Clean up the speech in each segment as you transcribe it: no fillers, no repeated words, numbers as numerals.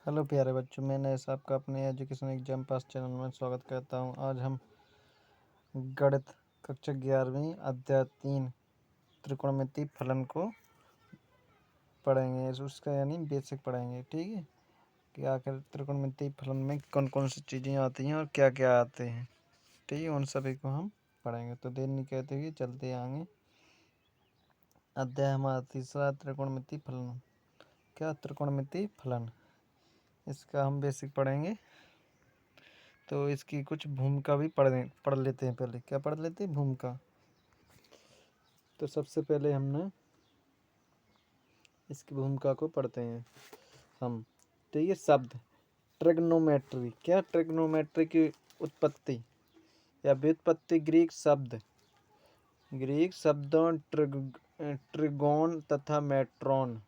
Hello प्यारे बच्चों, मैं नए साहब का अपने एजुकेशन एग्जाम पास चैनल में स्वागत करता हूं। आज हम गणित कक्षा 11वीं अध्याय 3 त्रिकोणमिति फलन को पढ़ेंगे। उसका यानी बेसिक पढ़ेंगे। ठीक है कि आखिर त्रिकोणमिति फलन में कौन कौन सी चीज़ें आती हैं और क्या क्या आते हैं। ठीक है, उन सभी को हम पढ़ेंगे। तो देर नहीं कहते हुए चलते आगे। अध्याय हमारा तीसरा, त्रिकोणमिति फलन। क्या त्रिकोणमिति फलन, इसका हम बेसिक पढ़ेंगे। तो इसकी कुछ भूमिका भी पढ़ लेते हैं। पहले क्या पढ़ लेते हैं? भूमिका। तो सबसे पहले हमने इसकी भूमिका को पढ़ते हैं हम। तो ये शब्द ट्रिग्नोमेट्री, क्या ट्रिग्नोमेट्री की उत्पत्ति या व्युत्पत्ति ग्रीक शब्दों ट्रिगोन तथा मेट्रॉन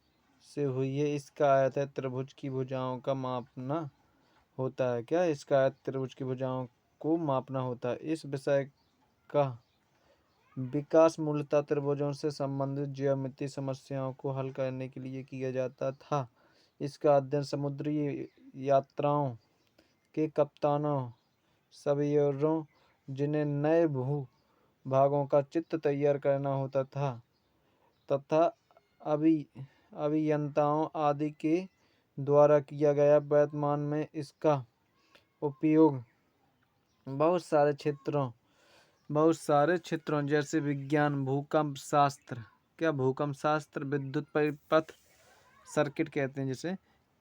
से हुई है। इसका अर्थ है त्रिभुज की भुजाओं का मापना होता है। क्या इसका अर्थ त्रिभुज की भुजाओं को मापना होता है। इस विषय का विकास मूलतः त्रिभुजों से संबंधित ज्यामितीय समस्याओं को हल करने के लिए किया जाता था। इसका अध्ययन समुद्री यात्राओं के कप्तानों, सवेयरों, जिन्हें नए भू भागों का चित्र तैयार करना होता था, तथा अभियंताओं आदि के द्वारा किया गया। वर्तमान में इसका उपयोग बहुत सारे क्षेत्रों जैसे विज्ञान, भूकंप शास्त्र, क्या भूकंप शास्त्र, विद्युत परिपथ सर्किट कहते हैं जिसे,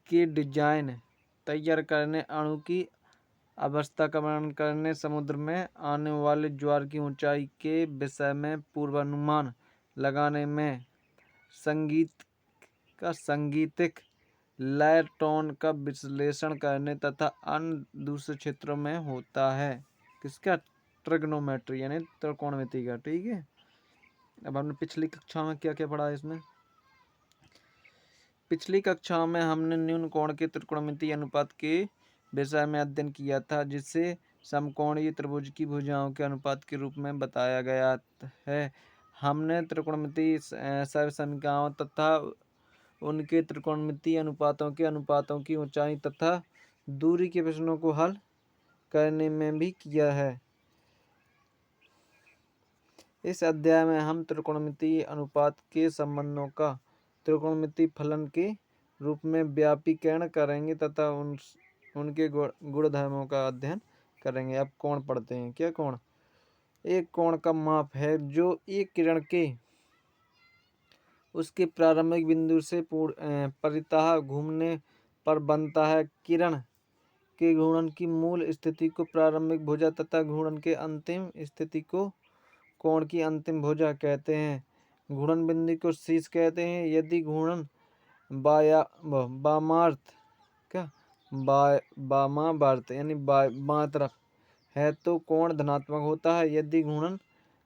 की डिजाइन तैयार करने, अणु की अवस्था का वर्णन करने, समुद्र में आने वाले ज्वार की ऊंचाई के विषय में पूर्वानुमान लगाने में, संगीतिक लय टोन का विश्लेषण करने तथा अन्य दूसरे क्षेत्रों में होता है। किसका? ट्रिग्नोमेट्री यानी त्रिकोणमिति का। ठीक है, अब हमने पिछली कक्षा में क्या क्या पढ़ा है इसमें। पिछली कक्षा में हमने न्यून कोण के त्रिकोणमितीय अनुपात के विषय में अध्ययन किया था, जिसे समकोणीय त्रिभुज की भुजाओं के अनुपात के रूप में बताया गया है। हमने त्रिकोणमितीय सर्वसमीकरणों तथा उनके त्रिकोणमितीय अनुपातों की ऊंचाई तथा दूरी के प्रश्नों को हल करने में भी किया है। इस अध्याय में हम त्रिकोणमितीय अनुपात के संबंधों का त्रिकोणमितीय फलन के रूप में व्यापीकरण करेंगे तथा उनके गुणधर्मों का अध्ययन करेंगे। अब कोण पढ़ते हैं। क्या कोण? एक कोण का माप है जो एक किरण के उसके प्रारंभिक बिंदु से परितः घूमने पर बनता है। किरण के घूर्णन की मूल स्थिति को प्रारंभिक भुजा तथा घूर्णन के अंतिम स्थिति को कोण की अंतिम भुजा कहते हैं। घूर्णन बिंदु को शीर्ष कहते हैं। यदि घूर्णन वामावर्त यानी बाएं तरफ है तो कोण धनात्मक होता है। यदि घूर्णन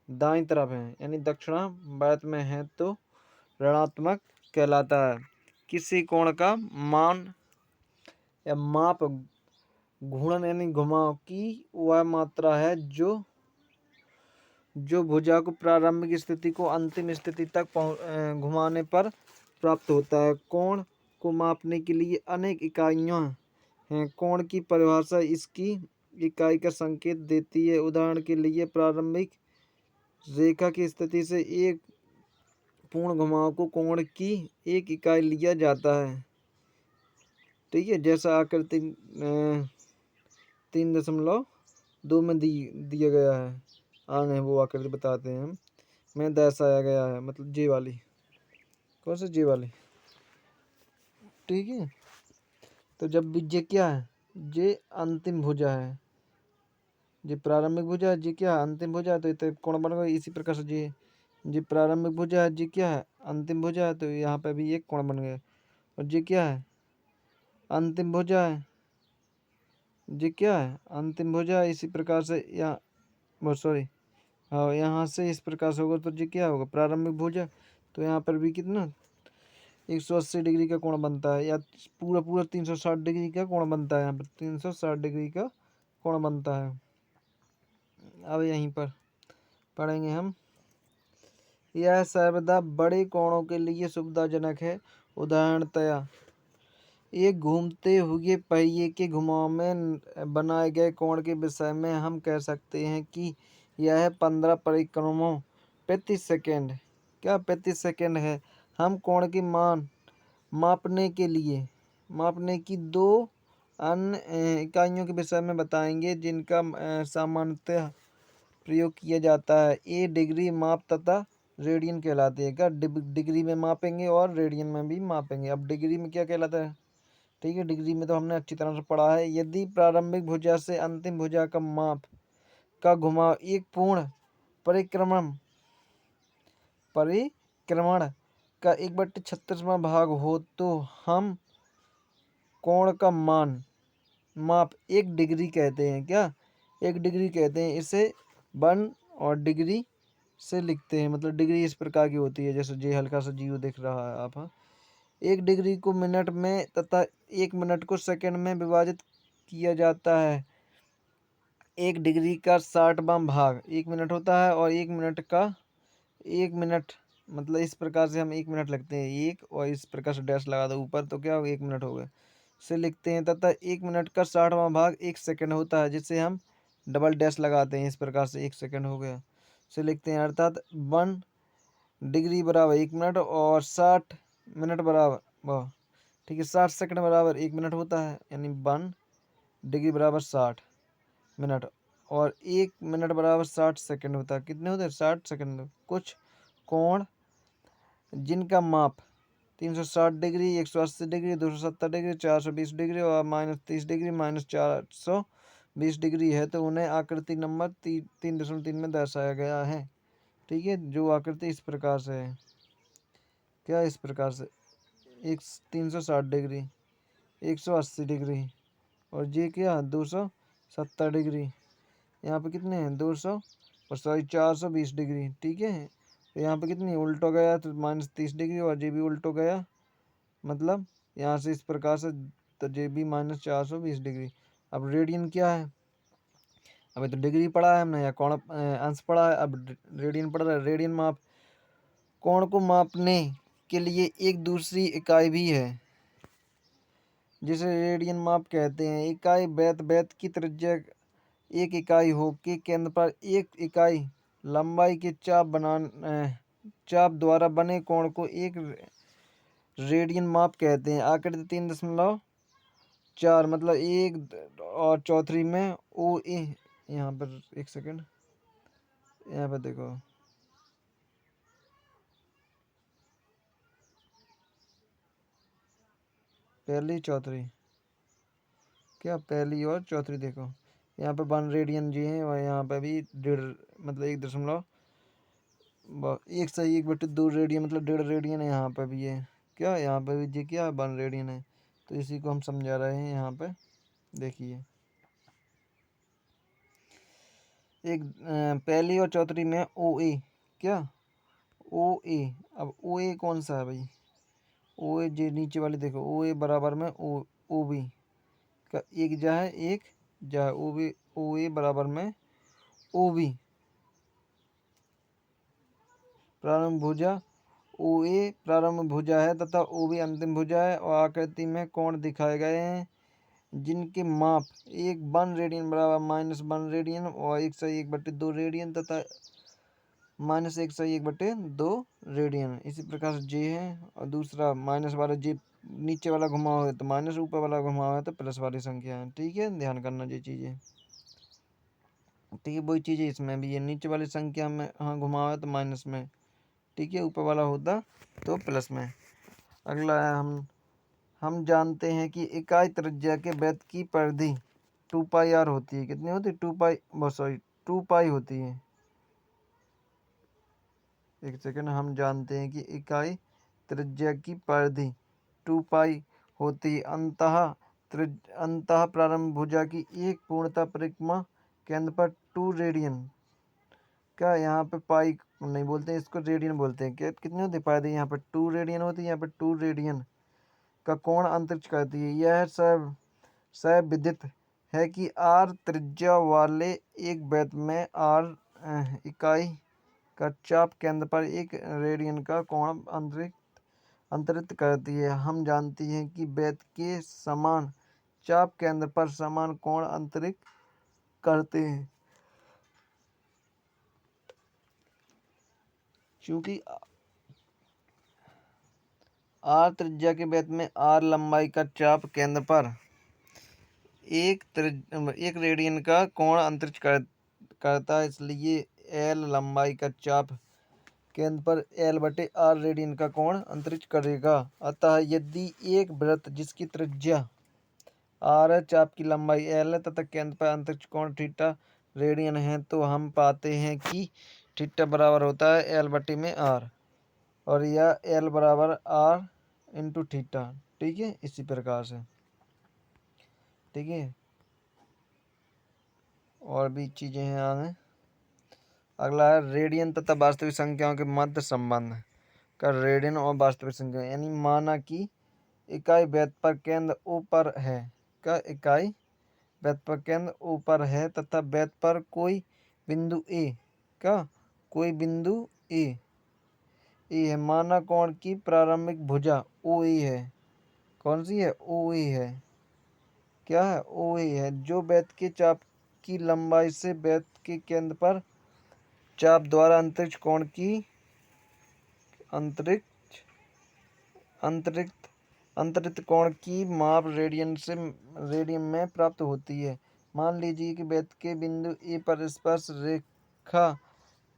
दाईं तरफ है यानी दक्षिणावर्त में है तो ऋणात्मक कहलाता है। किसी कोण का मान या माप घूर्णन यानी घुमाव की वह मात्रा है जो भुजा को प्रारंभिक स्थिति को अंतिम स्थिति तक घुमाने पर प्राप्त होता है। कोण को मापने के लिए अनेक इकाइयां हैं। कोण की परिभाषा इसकी इकाई का संकेत देती है। उदाहरण के लिए प्रारंभिक रेखा की स्थिति से एक पूर्ण घुमाव को कोण की एक इकाई लिया जाता है। ठीक है, जैसा आकृति 3.2 में दिया गया है। आगे वो आकृति बताते हैं में दर्शाया गया है, मतलब जे वाली। कौन सी? जे वाली। ठीक है, तो जब भी जे क्या है? जे अंतिम भुजा है। जे प्रारंभिक भुजा है, जे क्या है? अंतिम भुजा है। तो कोण बन गया। इसी प्रकार से जे प्रारंभिक भुजा है, जे क्या है? अंतिम भुजा है। तो यहाँ पे भी एक कोण बन गया। और जे क्या है? अंतिम भुजा है। जे क्या है? अंतिम भुजा है। इसी प्रकार से हाँ, यहाँ से इस प्रकार से होगा तो जी क्या होगा? प्रारंभिक भुजा। तो यहाँ पर भी कितना 180 डिग्री का कोण बनता है, या पूरा 360 डिग्री का कोण बनता है। यहाँ पर 360 डिग्री का कोण बनता है। अब यहीं पर पढ़ेंगे हम। यह सर्वदा बड़े कोणों के लिए सुविधाजनक है। उदाहरणतया एक घूमते हुए पहिए के घुमाव में बनाए गए कोण के विषय में हम कह सकते हैं कि यह 15 परिक्रमों प्रति सेकंड क्या प्रति सेकंड है। हम कोण की मान मापने की दो अन्य इकाइयों के विषय में बताएंगे जिनका सामान्यतः प्रयोग किया जाता है। ए डिग्री माप तथा रेडियन कहलाती है। क्या डिग्री में मापेंगे और रेडियन में भी मापेंगे। अब डिग्री में क्या कहलाता है, ठीक है, डिग्री में तो हमने अच्छी तरह से पढ़ा है। यदि प्रारंभिक भुजा से अंतिम भुजा का माप का घुमाव एक पूर्ण परिक्रमण परिक्रमण का 1/36वां भाग हो तो हम कोण का माप 1 डिग्री कहते हैं। क्या 1 डिग्री कहते हैं। इसे 1 और डिग्री से लिखते हैं। मतलब डिग्री इस प्रकार की होती है, जैसे जे हल्का सा जीरो दिख रहा है आप। हाँ, 1 डिग्री को मिनट में तथा 1 मिनट को सेकंड में विभाजित किया जाता है। 1 डिग्री का 60वां भाग 1 मिनट होता है और 1 मिनट का 1 मिनट मतलब इस प्रकार से हम 1 मिनट लिखते हैं। एक और इस प्रकार से डैश लगा दो ऊपर तो क्या होगा, 1 मिनट हो गए से लिखते हैं। तथा 1 मिनट का 60वां भाग 1 सेकंड होता है, जिसे हम डबल डैश लगाते हैं। इस प्रकार से 1 सेकंड हो गया से लिखते हैं। अर्थात 1 डिग्री बराबर 1 मिनट और 60 मिनट बराबर वाह ठीक है 60 सेकंड बराबर 1 मिनट होता है। यानी 1 डिग्री बराबर 60 मिनट और 1 मिनट बराबर 60 सेकंड होता है। कितने होते हैं, 60 सेकंड। कुछ कोण जिनका माप 360 डिग्री, 180 डिग्री, 270 डिग्री, 420 डिग्री और -30 डिग्री, -420 डिग्री है तो उन्हें आकृति नंबर 3.3 में दर्शाया गया है। ठीक है, जो आकृति इस प्रकार से है। क्या इस प्रकार से एक 360 डिग्री, 180 डिग्री और ये क्या 270 डिग्री। यहाँ पे कितने हैं 200 और सॉरी 420 डिग्री। ठीक है, तो यहाँ पे कितनी उल्ट हो गया तो -30 डिग्री और ये भी उल्ट हो गया। मतलब यहाँ से इस प्रकार से तो ये भी -420 डिग्री। अब रेडियन क्या है, अभी तो डिग्री पढ़ा है हमने या कोण अंश पढ़ा है, अब रेडियन पढ़ रहा है। रेडियन माप कोण को मापने के लिए एक दूसरी इकाई भी है जिसे रेडियन माप कहते हैं। इकाई वृत्त की त्रिज्या 1 इकाई हो के केंद्र पर 1 इकाई लंबाई के चाप द्वारा बने कोण को एक रेडियन माप कहते हैं। आकृति 3.4 मतलब 1 और 4 में ओ ए। यहाँ पर 1 सेकंड, यहाँ पर देखो पहली चौथी, क्या पहली और चौथी देखो यहाँ पे 1 रेडियन जी है और यहाँ पे भी 1.5 मतलब 1.1/2 रेडियन मतलब 1.5 रेडियन है। यहाँ पे भी है क्या, यहाँ पे भी जी क्या 1 रेडियन है। तो इसी को हम समझा रहे हैं। यहाँ पे देखिए एक पहली और चौथी में ओ ए। क्या ओ ए, अब ओ ए कौन सा है भाई, ओ ए जे नीचे वाली देखो ओ ए बराबर में ओ बी का एक जा है, एक जा है ओ ए बराबर में ओ बी प्रारंभ भुजा ओ ए प्रारंभ भुजा है तथा ओ बी अंतिम भुजा है और आकृति में कोण दिखाए गए हैं जिनके माप 1 रेडियन बराबर -1 रेडियन और 1/1/2 रेडियन तथा -1/1/2 रेडियन। इसी प्रकार से जे है और दूसरा माइनस वाला जे नीचे वाला घुमाव है तो माइनस, ऊपर वाला घुमाव है तो प्लस वाली संख्या है। ठीक है, ध्यान करना ये चीज़ें। ठीक है, वही चीज़ है इसमें भी, ये नीचे वाली संख्या में हाँ घुमाव है तो माइनस में, ठीक है, ऊपर वाला होता तो प्लस में। अगला है हम जानते हैं कि इकाई त्रिज्या के वृत्त की परिधि 2πr होती है। कितनी होती है, 2π होती है। 1 सेकंड, हम जानते हैं कि इकाई त्रिज्या की परिधि 2π होती है। अंतः प्रारंभ भुजा की एक पूर्णता परिक्रमा केंद्र पर 2 रेडियन। क्या यहाँ पे पाई नहीं बोलते हैं, इसको रेडियन बोलते हैं। क्या कितनी होती है परिधि, यहाँ पर 2 रेडियन होती है, यहाँ पर 2 रेडियन का कोण अंतरिक्ष करती है। यह सब विदित है कि r त्रिज्या वाले एक वृत्त में r इकाई का चाप केंद्र पर 1 रेडियन का कोण अंतरिक्ष अंतरित करती है। हम जानते हैं कि वृत्त के समान चाप केंद्र पर समान कोण अंतरित करते हैं। चूंकि आर त्रिज्या के वृत्त में आर लंबाई का चाप केंद्र पर एक रेडियन का कोण अंतरित करता है, इसलिए एल लंबाई का चाप केंद्र पर एल बटे आर रेडियन का कोण अंतरित करेगा। अतः यदि एक वृत्त जिसकी त्रिज्या आर है, चाप की लंबाई एल है तथा केंद्र पर अंतरिक्ष कोण थीटा रेडियन है, तो हम पाते हैं कि थीटा बराबर होता है एल बटे में आर, और यह एल बराबर आर इंटू थीटा। ठीक है, इसी प्रकार से। ठीक है, और भी चीज़ें हैं आगे। अगला है रेडियन तथा वास्तविक संख्याओं के मध्य संबंध का। रेडियन और वास्तविक संख्या यानी माना कि इकाई वृत्त पर केंद्र O पर है, का इकाई वृत्त पर केंद्र O पर है तथा वृत्त पर कोई बिंदु A का कोई बिंदु A है। माना कोण की प्रारंभिक भुजा OA है। कौन सी है? OA है। क्या है? OA है, जो वृत्त के चाप की लंबाई से वृत्त के केंद्र पर चाप द्वारा अंतरिक्ष कोण की अंतरित कोण की माप रेडियन में प्राप्त होती है। मान लीजिए कि वृत्त के बिंदु ए पर स्पर्श रेखा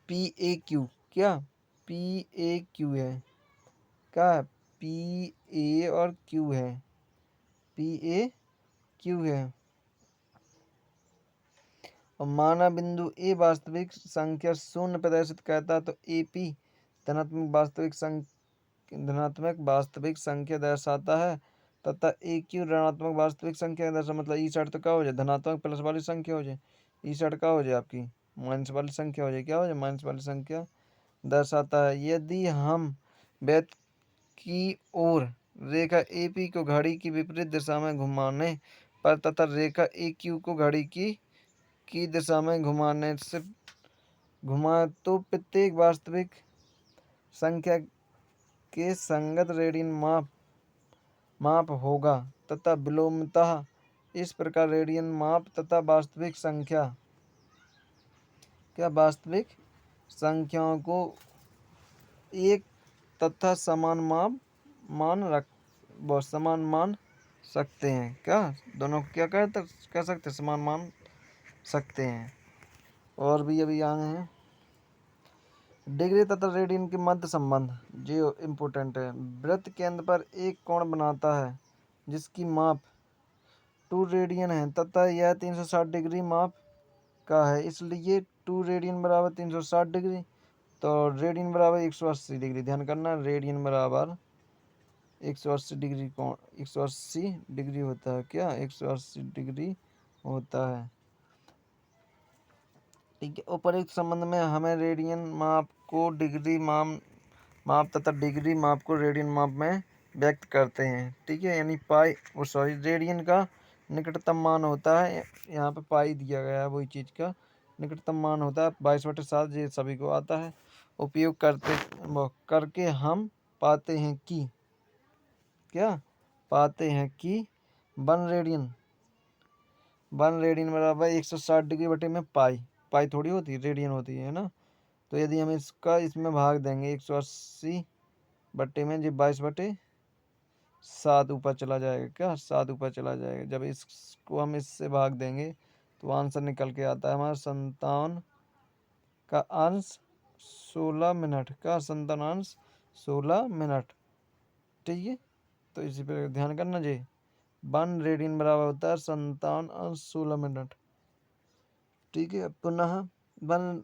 PAQ क्या PAQ है। क्या PA और Q है, PAQ है। और माना बिंदु ए वास्तविक संख्या 0 प्रदर्शित करता है, तो AP धनात्मक वास्तविक संख्या दर्शाता है तथा AQ ऋणात्मक वास्तविक संख्या दर्शाता। मतलब ई साइड तो क्या हो जाए? धनात्मक प्लस वाली संख्या हो जाए, ई साइड क्या हो जाए? आपकी माइनस वाली संख्या हो जाए। क्या हो जाए? माइनस वाली संख्या दर्शाता है। यदि हम वृत्त की ओर रेखा AP को घड़ी की विपरीत दिशा में घुमाने पर तथा रेखा AQ को घड़ी की दिशा में घुमाने से घुमाए, तो प्रत्येक वास्तविक संख्या के संगत रेडियन माप होगा तथा विलोमतः इस प्रकार रेडियन माप तथा वास्तविक संख्याओं को एक तथा समान मान सकते हैं। क्या दोनों क्या कह सकते हैं? समान मान सकते हैं। और भी अभी आगे हैं डिग्री तथा रेडियन के मध्य संबंध, जो इम्पोर्टेंट है। वृत्त केंद्र पर एक कोण बनाता है जिसकी माप 2 रेडियन है तथा यह 360 डिग्री माप का है, इसलिए 2 रेडियन बराबर 360 डिग्री, तो रेडियन बराबर 180 डिग्री। ध्यान करना, रेडियन बराबर 180 डिग्री कोण 180 डिग्री होता है। क्या 180 डिग्री होता है। ठीक है, उपरोक्त संबंध में हमें रेडियन माप को डिग्री माप तथा डिग्री माप को रेडियन माप में व्यक्त करते हैं। ठीक है, यानी रेडियन का निकटतम मान होता है, यहाँ पे पाई दिया गया है, वही चीज़ का निकटतम मान होता है 22/7। ये सभी को आता है। उपयोग करके हम पाते हैं कि वन रेडियन बराबर 160 डिग्री बटे में पाई थोड़ी होती है, रेडियन होती है ना। तो यदि हम इसमें भाग देंगे 180 बटे में, जो 22/7 ऊपर चला जाएगा। क्या 7 ऊपर चला जाएगा। जब इसको हम इससे भाग देंगे तो आंसर निकल के आता है हमारा 57 का अंश 16 मिनट का 57 अंश 16 मिनट। ठीक है, तो इसी पर ध्यान करना जी। 1 रेडियन बराबर होता है 57 अंश 16 मिनट। ठीक है, पुनः 1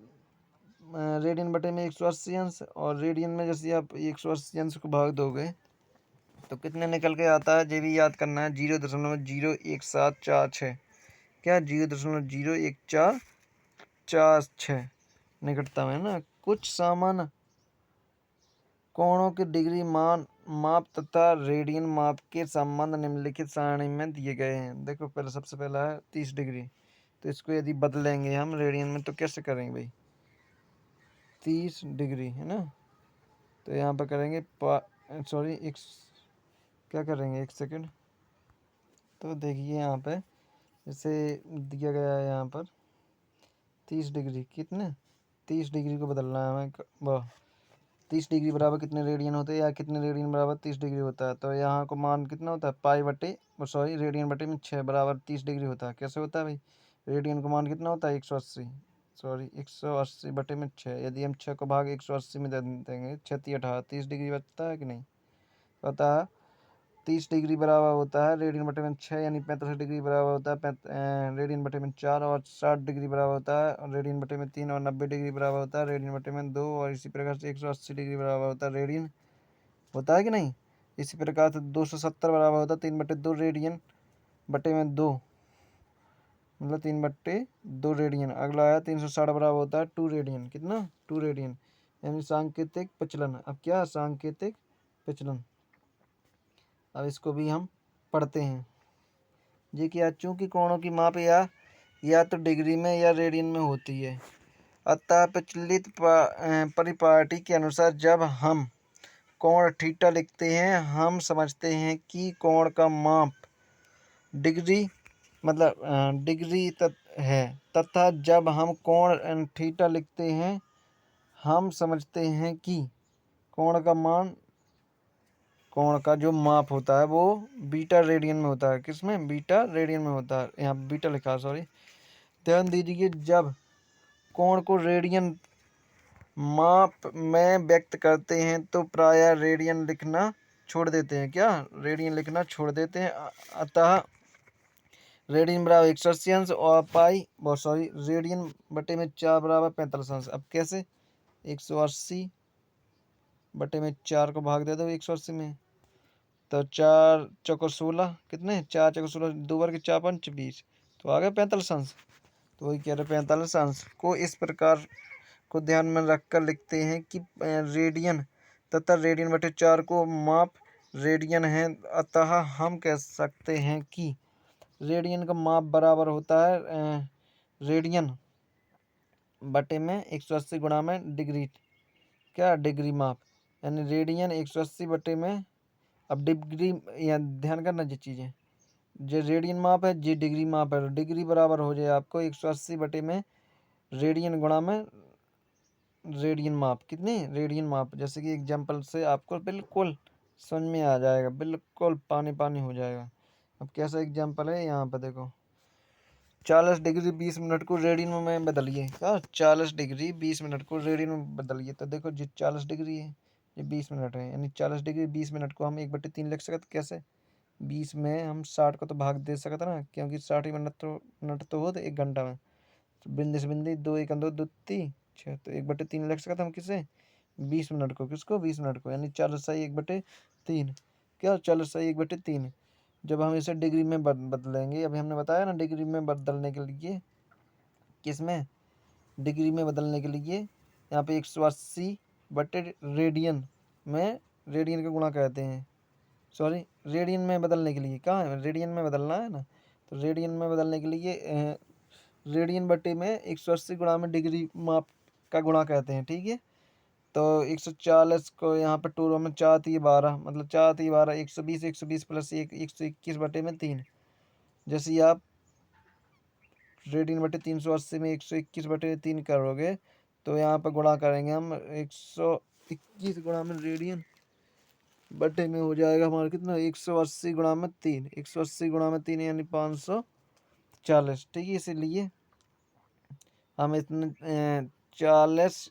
रेडियन बटे में 180 अंश, और रेडियन में जैसे आप 180 अंश को भाग दोगे तो कितने निकल के आता है, ये भी याद करना है। 0.01746। क्या 0.01446 निकटतम है ना। कुछ सामान्य कोणों के डिग्री माप तथा रेडियन माप के संबंध निम्नलिखित सारणी में दिए गए हैं। देखो, पहले सबसे पहला है 30 डिग्री, तो इसको यदि बदलेंगे हम रेडियन में तो कैसे करेंगे भाई? 30 डिग्री है ना, तो यहाँ पर करेंगे सॉरी एक क्या करेंगे, एक सेकंड। तो देखिए यहाँ पे जैसे दिया गया है यहाँ पर 30 डिग्री, कितने 30 डिग्री को बदलना है हमें वाह 30 डिग्री बराबर कितने रेडियन होते हैं, या कितने रेडियन बराबर 30 डिग्री होता है। तो यहाँ को मान कितना होता है, पाई बटे सॉरी रेडियन बटे में 6 बराबर 30 डिग्री होता है। कैसे होता है भाई, रेडियन का मान कितना होता है 180, सॉरी 180 बटे में 6। यदि हम 6 को भाग 180 में दे देंगे, 6×3 = 18, 30 डिग्री बचता है कि नहीं, पता है। 30 डिग्री बराबर होता है रेडियन बटे में 6, यानी 45 डिग्री बराबर होता है रेडियन बटे में 4, और 60 डिग्री बराबर होता है रेडियन बटे में 3, और 90 डिग्री बराबर होता है रेडियन बटे में 2, और इसी प्रकार से 180 डिग्री बराबर होता है रेडियन होता है कि नहीं। इसी प्रकार से 270 बराबर होता है 3/2 रेडियन बटे में 2, मतलब 3/2 रेडियन। अगला आया 360 बराबर होता है 2 रेडियन, कितना 2 रेडियन, यानी सांकेतिक विचलन। अब क्या सांकेतिक विचलन, अब इसको भी हम पढ़ते हैं। ये क्या, चूंकि कोणों की माप या तो डिग्री में या रेडियन में होती है, अतः प्रचलित परिपाटी के अनुसार जब हम कोण थीटा लिखते हैं, हम समझते हैं कि कोण का माप डिग्री मतलब डिग्री है, तथा जब हम कोण थीटा लिखते हैं, हम समझते हैं कि कोण का मान कोण का जो माप होता है वो बीटा रेडियन में होता है। किसमें, बीटा रेडियन में होता है, यहाँ बीटा लिखा है सॉरी। ध्यान दीजिए, जब कोण को रेडियन माप में व्यक्त करते हैं तो प्रायः रेडियन लिखना छोड़ देते हैं। क्या, रेडियन लिखना छोड़ देते हैं। अतः रेडियन बराबर 180 अंश और पाई बहुत सॉरी रेडियन बटे में 4 बराबर 45 अंश। अब कैसे, 180 बटे में 4 को भाग दे दो 180 में, तो 4 चौको 16, कितने 4 चौको 16, 2 वर्ग 4 पंच 20, तो आ गया 45 अंश। तो वही कह रहे 45 अंश को इस प्रकार को ध्यान में रखकर लिखते हैं कि रेडियन तथा रेडियन बटे 4 को माप रेडियन है, अतः हम कह सकते हैं कि रेडियन का माप बराबर होता है रेडियन बटे में 180 गुणा में डिग्री, क्या डिग्री माप, यानी रेडियन 180 बटे में, अब डिग्री या ध्यान करना जी चीज़ें, जो रेडियन माप है जी डिग्री माप है, डिग्री बराबर हो जाए आपको 180 बटे में रेडियन गुणा में रेडियन माप, कितनी रेडियन माप। जैसे कि एग्जांपल से आपको बिल्कुल समझ में आ जाएगा, बिल्कुल पानी पानी हो जाएगा। अब कैसा एग्जांपल है, यहाँ पर देखो 40 डिग्री 20 मिनट को रेडियन में बदलिए। क्या, 40 डिग्री 20 मिनट को रेडियन में बदलिए, तो देखो जी 40 डिग्री है, ये 20 मिनट है, यानी 40 डिग्री 20 मिनट को हम 1/3 लिख सकते। कैसे, 20 में हम 60 को तो भाग दे सकते ना, क्योंकि 60 ही मिनट तो होते 1 घंटा में। तो बिंदी से बिंदी 2 1 2 2 3 6, तो 1/3 लिख सकते हम किसे, 20 मिनट को, किसको 20 मिनट को, यानी 40 सही 1/3। क्या, 40 सही 1/3। जब हम इसे डिग्री में बदलेंगे, अभी हमने बताया ना डिग्री में बदलने के लिए, किस में, डिग्री में बदलने के लिए यहाँ पे 180 बटे रेडियन में, रेडियन का गुणा कहते हैं, सॉरी रेडियन में बदलने के लिए, कहाँ है, रेडियन में बदलना है ना, तो रेडियन में बदलने के लिए रेडियन बटे में 180 गुणा में डिग्री माप का गुणा कहते हैं, ठीक है। तो 140 को यहाँ पर 2 में 4 3 12, मतलब 4 3 12 120, 120 प्लस 1 121 बटे में 3। जैसे ही आप रेडियन बटे 380 में 121 बटे 3 करोगे, तो यहाँ पर गुणा करेंगे हम 121 गुणा में रेडियन बटे में हो जाएगा हमारा कितना, 180 गुणा में 3, 180 गुणा में 3 यानी 540, ठीक है। इसीलिए हम इतने 40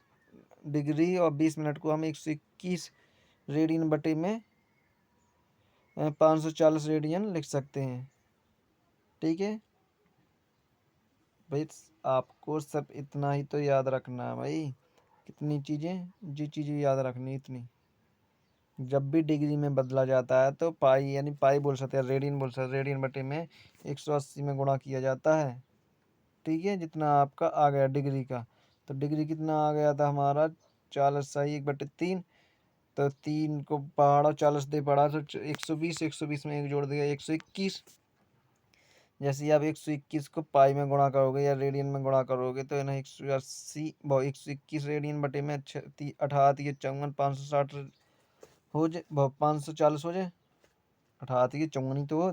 डिग्री और 20 मिनट को हम 121 रेडियन बटे में 540 रेडियन लिख सकते हैं, ठीक है भाई। आपको सब इतना ही तो याद रखना है भाई, कितनी चीज़ें, जी चीज़ें याद रखनी इतनी। जब भी डिग्री में बदला जाता है तो पाई, यानी पाई बोल सकते हैं, रेडियन बोल सकते हैं, रेडियन बटे में 180 में गुणा किया जाता है, ठीक है। जितना आपका आ गया डिग्री का, तो डिग्री कितना आ गया था हमारा 40 सही 1/3, तो 3 को पहाड़ा 40 दे पड़ा, तो 120, 120 में एक जोड़ दिया 121। जैसे ही आप 121 को पाई में गुणा करोगे या रेडियन में गुणा करोगे, तो ना 180 121 रेडियन बटे में 18 54 560 हो जाए 540 हो जाए, 88 की चौगुनी तो हो।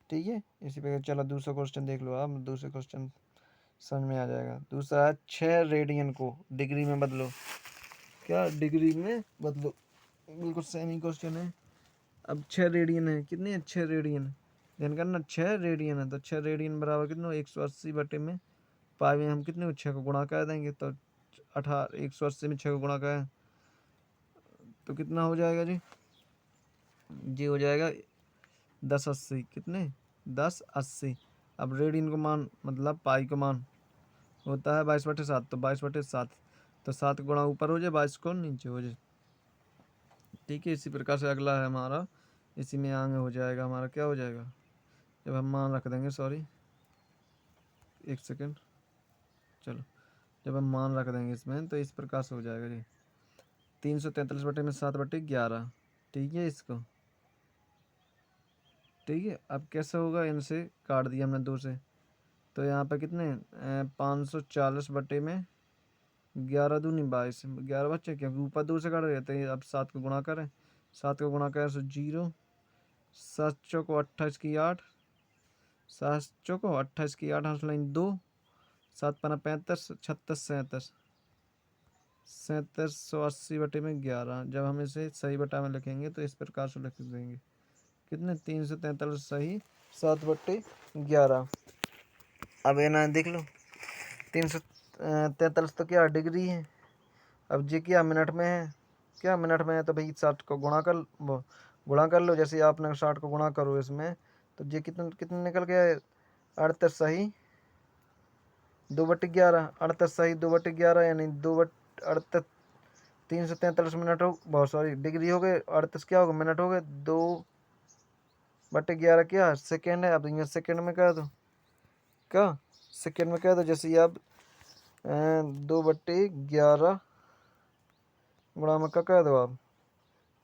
ठीक है, इसी पे चलो दूसरा क्वेश्चन देख लो आप। दूसरे क्वेश्चन समझ में आ जाएगा। दूसरा है 6 रेडियन को डिग्री में बदलो। क्या डिग्री में बदलो, बिल्कुल सेम ही क्वेश्चन है। अब 6 रेडियन है, कितने हैं 6 रेडियन, ध्यान करना 6 रेडियन है, तो 6 रेडियन बराबर कितना 180 बटे में पाई में हम कितने को 6 को गुणा कर देंगे, तो 180 में 6 को गुणा करें तो कितना हो जाएगा जी, हो जाएगा 1080, कितने 1080। अब रेडियन को मान मतलब पाई को मान होता है 22/7, तो 22/7, तो 7 गुणा ऊपर हो जाए 22 को नीचे हो जाए। ठीक है, इसी प्रकार से अगला है हमारा, इसी में आगे हो जाएगा हमारा, क्या हो जाएगा जब हम मान रख देंगे, सॉरी एक सेकेंड, चलो जब हम मान रख देंगे इसमें तो इस प्रकार से हो जाएगा जी 343 बटे में 7/11। ठीक है इसको, ठीक है। अब कैसे होगा, इनसे काट दिया हमने 2 से, तो यहाँ पे कितने 540 बटे में 11 दूनी 22, 11 बच्चे क्योंकि ऊपर 2 से काट रहे थे। अब 7 को गुणा करें, 7 को गुणा करें तो 0, 7 चौको 28 की 8, 7 चौको 28 की 8, 2, 7 पना 35, 36, 37, 3780 बटे में 11। जब हम इसे सही बटा में लिखेंगे तो इस प्रकार से लिख देंगे, कितने 343 सही 7/11। अब ये ना देख लो 343 तो क्या डिग्री है, अब ये क्या मिनट में है, क्या मिनट में है, तो भाई 60 को गुणा कर लो, जैसे आपने 60 को गुणा करो इसमें, तो ये कितने कितने निकल गया 38 सही 2/11, 38 सही 2/11 यानी 2/38, 343 मिनट हो, बहुत सॉरी डिग्री हो गए, 38 क्या होगा मिनट हो गए, 2/11 क्या सेकेंड है। अब यहाँ सेकेंड में कह दो, क्या सेकेंड में कह दो, जैसे आप 2/11 गुणा में क्या कह दो आप,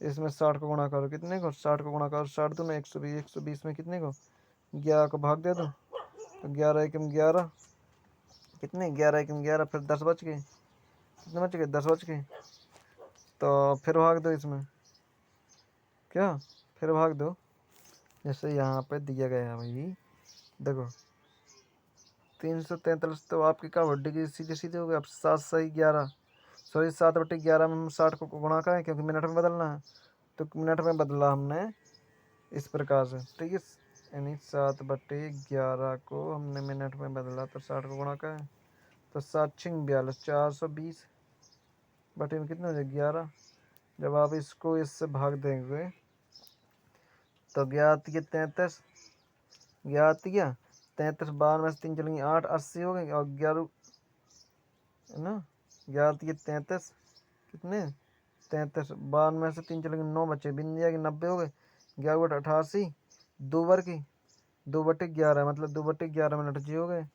इसमें 60 को गुणा करो, कितने को 60 को गुणा करो, 60 दूना 120, 120 में कितने को 11 को भाग दे दो, तो 11 एकम 11, कितने 11 एकम 11, फिर 10 बच गए, कितने बच गए 10 बच गए, तो फिर भाग दो इसमें, क्या फिर भाग दो, जैसे यहाँ पे दिया गया है भाई देखो 343 तो आपकी क्या डिग्री सीधे सीधे हो गए। अब 7 सही 11, सॉरी 7/11 में हम 60 को गुणा करें क्योंकि मिनट में बदलना है, तो मिनट में बदला हमने इस प्रकार से। ठीक है, यानी 7/11 को हमने मिनट में बदला तो 60 को गुणा करें तो 7×6 = 42, 420 बटे में कितने हो जाए 11। जब आप इसको इससे भाग देंगे तो 33, 12 में से 3 चलेंगे 8, 80 हो गए, और 11 है ना, 33, कितने 33, 12 में से 3 चलेंगे 9 बच्चे, बिन दिया कि 90 हो गए, 11/88, 2/11 मतलब 2/11 मिनट जी हो गए।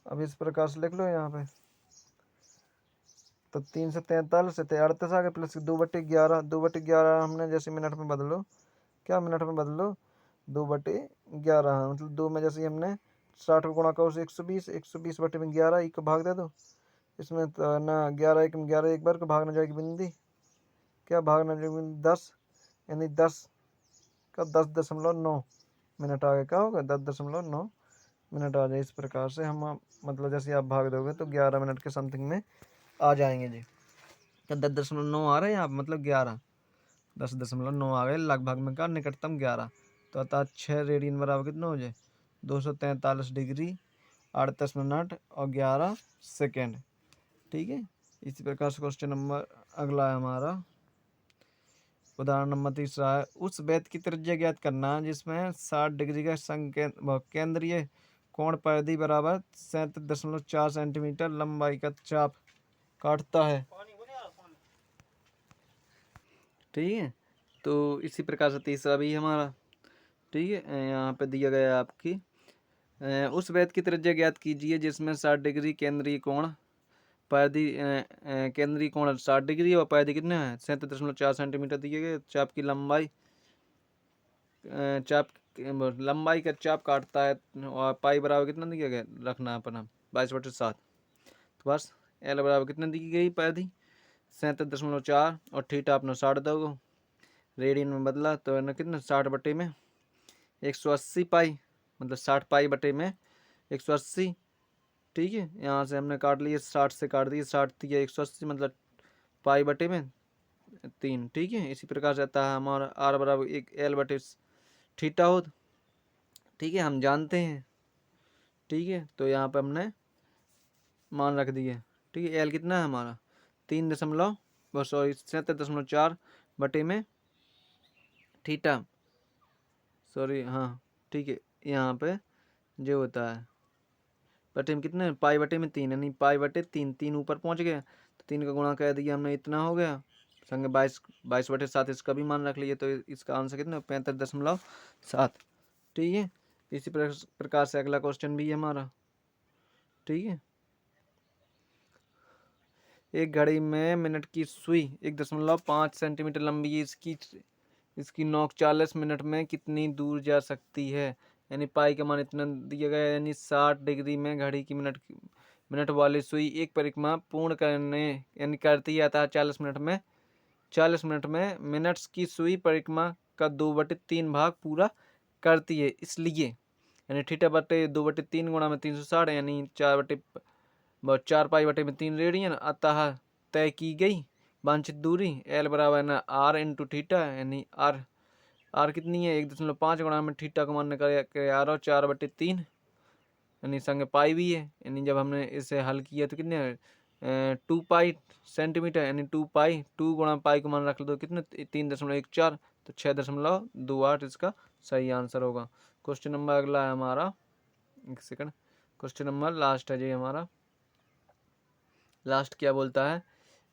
अब इस प्रकार से लिख लो यहाँ पे, तो 343 से 38 आ गए प्लस 2/11, 2/11 हमने जैसे मिनट में बदलो, क्या मिनट में बदलो 2/11, मतलब 2 में जैसे हमने 60 को गुणा करो 120, 120 बटे में 11 एक को भाग दे दो इसमें, तो ना 11 एकम 11 एक बार को भागना जाएगी बिंदी, क्या भागना जाएगी 10, यानी 10 का 10.9 मिनट आ गए, क्या होगा 10.9 मिनट आ जाए। इस प्रकार से हम मतलब जैसे आप भाग दोगे तो 11 मिनट के समथिंग में आ जाएंगे जी। तो 10.9 आ रहे हैं आप, मतलब 11, 10.9 आ गए लगभग में का निकटतम 11, तो अतः 6 रेडियन बराबर कितना हो जाए 243 डिग्री 38 मिनट और 11 सेकेंड। ठीक है, इसी प्रकार से क्वेश्चन नंबर अगला है हमारा, उदाहरण नंबर 3 है, उस वृत्त की त्रिज्या ज्ञात करना जिसमें 60 डिग्री का केंद्रीय कोण परिधि बराबर 37.4 सेंटीमीटर लंबाई का चाप काटता है। ठीक है, तो इसी प्रकार से तीसरा भी हमारा, ठीक है, यहाँ पे दिया गया है आपकी, उस वृत्त की त्रिज्या ज्ञात कीजिए जिसमें 60 डिग्री केंद्रीय कोण परिधि, केंद्रीय कोण 60 डिग्री और परिधि कितने हैं 37.4 सेंटीमीटर दिए गए, चाप की लंबाई, चाप लंबाई का चाप काटता है, और पाई बराबर कितना दिया गया रखना है अपना 22/7, तो बस एल बराबर कितने दी गई परिधि 37.4 और थीटा अपना 60 दोगे, रेडियन में बदला तो है ना कितना 60 बटे में 180 पाई, मतलब 60 पाई बटे में 180। ठीक है, यहाँ से हमने काट लिए 60 से काट दिए, 60 दिया 180 मतलब पाई बटे में 3। ठीक है, इसी प्रकार से आता है हमारा आर बराबर 1 एल बटे थीटा हो। ठीक है, हम जानते हैं। ठीक है, तो यहाँ पे हमने मान रख दिए। ठीक है, एल कितना है हमारा 77.4 बटे में थीटा, सॉरी हाँ। ठीक है, यहाँ पे जो होता है बटे में कितने पाई बटे में 3, यानी पाई बटे 3, 3 ऊपर पहुँच गया तो 3 का गुणा कर दिया हमने, इतना हो गया। संग 22 बटे 7 इसका भी मान रख लिए, तो इसका आंसर कितना 35.7। ठीक है, इसी प्रकार से अगला क्वेश्चन भी है हमारा। ठीक है, एक घड़ी में मिनट की सुई 1.5 सेंटीमीटर लंबी है, इसकी नोक 40 मिनट में कितनी दूर जा सकती है। यानी पाई का मान इतना दिया गया है, यानी 60 डिग्री में घड़ी की मिनट वाली सुई एक परिक्रमा पूर्ण करने यानी करती है अतः 40 मिनट में 40 मिनट्स की सुई परिक्रमा का 2/3 भाग पूरा करती है, इसलिए यानी थीटा बटे 2/3 गुणा में 360 यानी 4 पाई बटे में 3 रेडियन अतः तय की गई वांछित दूरी एल बराबर ना आर इंटू थीटा, यानी आर कितनी है 1.5 गुणा में थीटा को मान कर आर और 4/3 यानी संग पाई भी है। यानी जब हमने इसे हल किया तो कितने 2 पाई सेंटीमीटर, यानी 2 पाई 2 गुणा पाई को मान रख लो कितने 3.14 तो 6.28 इसका सही आंसर होगा। क्वेश्चन नंबर अगला है हमारा, एक सेकंड, क्वेश्चन नंबर लास्ट है जी हमारा। लास्ट क्या बोलता है,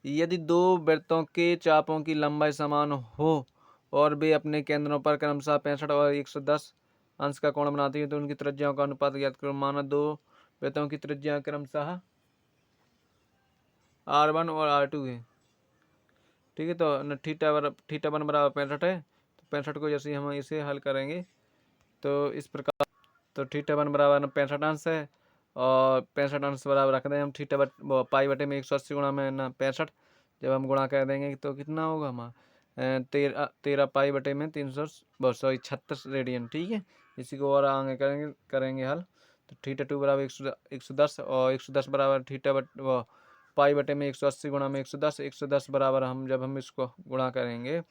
यदि दो वृत्तों के चापों की लंबाई समान हो और वे अपने केंद्रों पर क्रमशः 65 और 110 अंश का कोण बनाती है तो उनकी त्रिज्याओं का अनुपात ज्ञात करो। माना दो वृत्तों की त्रिज्या क्रमशः R1 और R2 है। ठीक है, तो थीटा वन बराबर 65 है, तो 65 को जैसे हम इसे हल करेंगे तो इस प्रकार, तो थीटा वन बराबर 65 अंश है और 65 अंश बराबर रख दें हम थीटा पाई बटे में 180 गुणा में ना 65, जब हम गुणा कर देंगे तो कितना होगा हमारा 13 पाई बटे में 36 रेडियन। ठीक है, इसी को और आगे करेंगे हल, तो थीटा 2 बराबर 110 और 110 बराबर थीटा पाई बटे में 180 गुणा में 110 बराबर हम जब हम इसको गुणा करेंगे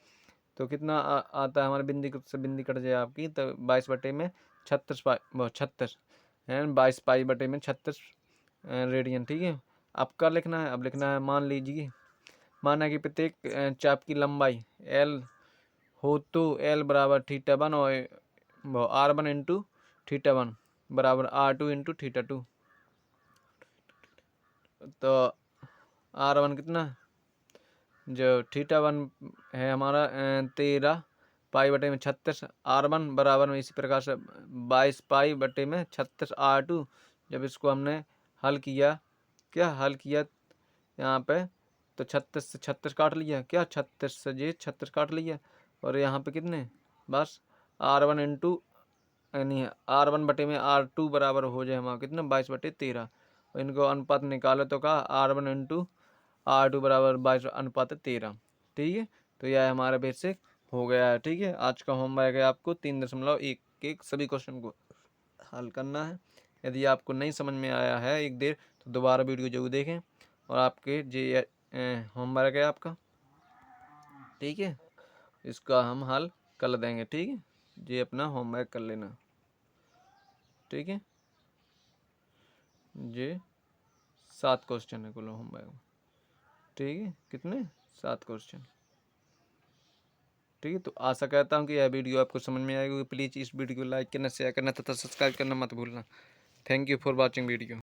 तो कितना आता है हमारे बिंदी से बिंदी कट जाए आपकी, तो 22 बटे में 36 एंड 22 पाई बटे में 36 रेडियन। ठीक है, अब क्या लिखना है, अब लिखना है मान लीजिए माना कि प्रत्येक चाप की लंबाई एल हो तो एल बराबर थीटा वन और R1 इंटू थीटा वन बराबर R2 इंटू थीटा 2, तो R1 कितना जो थीटा वन है हमारा 13 पाई बटे में 36, R1 बराबर में इसी प्रकार से 22 पाई बटे में 36 R2। जब इसको हमने हल किया यहाँ पे तो 36 से 36 काट लिया, 36 से ये 36 काट लिया और यहाँ पे कितने बस R1 इंटू यानी R1 बटे में R2 बराबर हो जाए हमारा कितना 22 बटे 13, और इनको अनुपात निकालो तो कहा R1 इंटू R2 बराबर 22 अनुपात 13। ठीक है, तो यह हमारा बेसिक हो गया है। ठीक है, आज का होमवर्क है आपको 3.11 सभी क्वेश्चन को हल करना है। यदि आपको नहीं समझ में आया है एक देर तो दोबारा वीडियो जरूर देखें और आपके जे होमवर्क है आपका। ठीक है, इसका हम हल कर देंगे। ठीक है, जी अपना होमवर्क कर लेना। ठीक है, जी 7 क्वेश्चन है कुल होमवर्क में। ठीक है, कितने 7 क्वेश्चन। ठीक है, तो आशा करता हूँ कि यह वीडियो आपको समझ में आएगी। प्लीज़ इस वीडियो को लाइक करना, शेयर करना तथा सब्सक्राइब करना मत भूलना। Thank you for watching video.